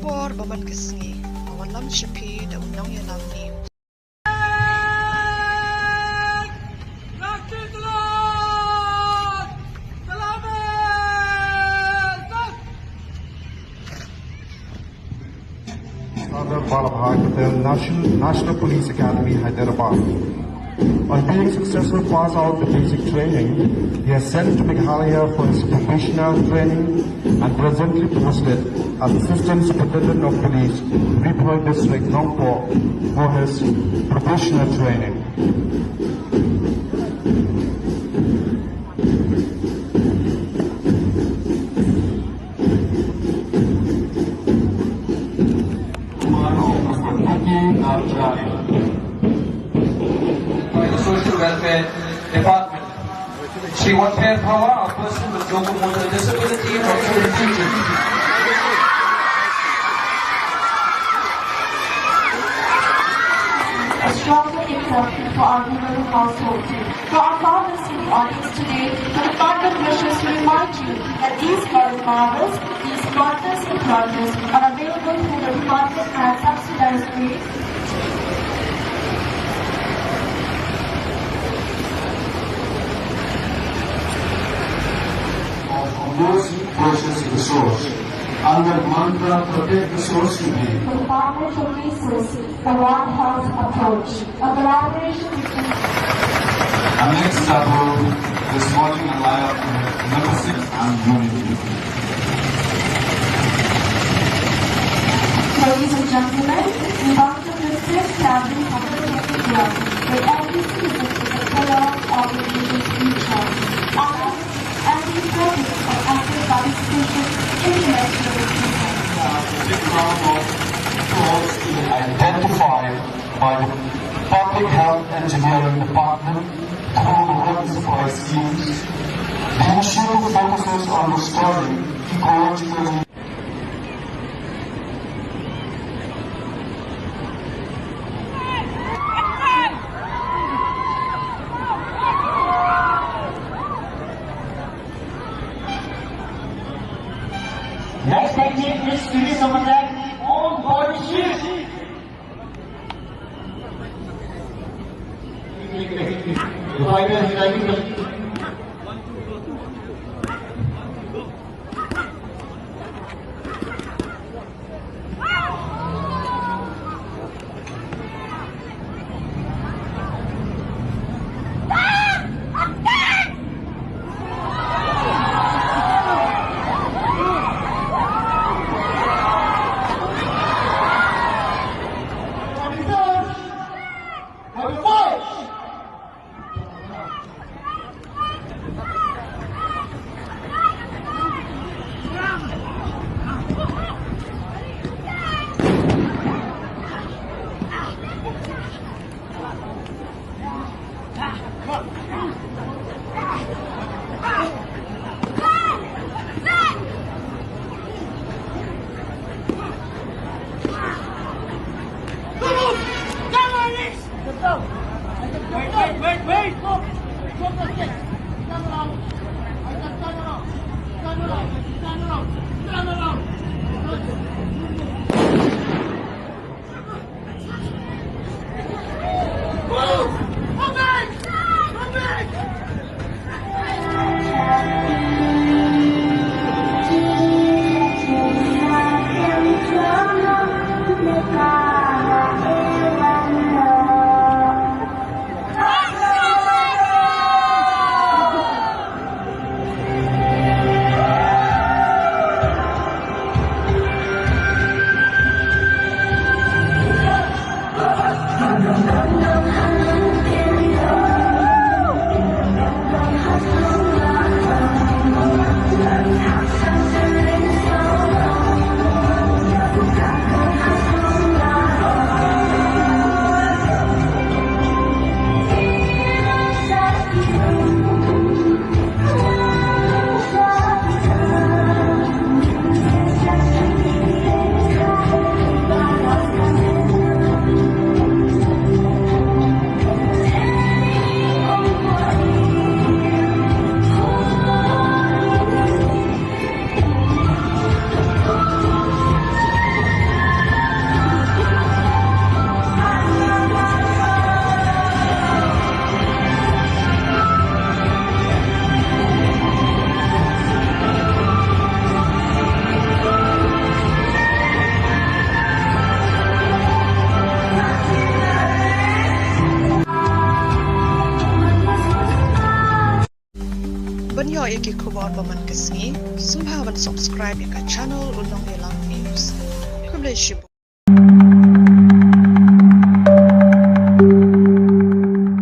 por baman kasngi awan lam shipi da unang yanam ni the National Police Academy, Hyderabad. On being successful pass out the basic training, he is sent to Meghalaya for his professional training and presently posted as Assistant Superintendent of Police, Ribhoi District, Nongpoh, for his professional training. By the Social Welfare Department. She was Pair Power, a person with locomotor disability from Children's Region. A stronger example for our rural households. For our fathers in the audience today, the department wishes to remind you that these modern marvels, these partners in progress, are available through the department at subsidized rates. Most precious resource. Under mantra, protect the source you need. The department of resources, a One Health approach, a collaboration between And next level, this morning alive membership and unity. Ladies and gentlemen, we welcome the fifth gathering of the Technical Club, where every citizen is a pillar of the region's future. And the importance of active participation in the national movement. This round of applause is identified by the Public Health Engineering Department through the Work Supply schemes. The initiative focuses on restoring ecological. Next technique is series of attack on body shift. The fighter is driving the iki khobor baman kasni, sumhawan subscribe ka channel ulong yelang news. Kuble shibu.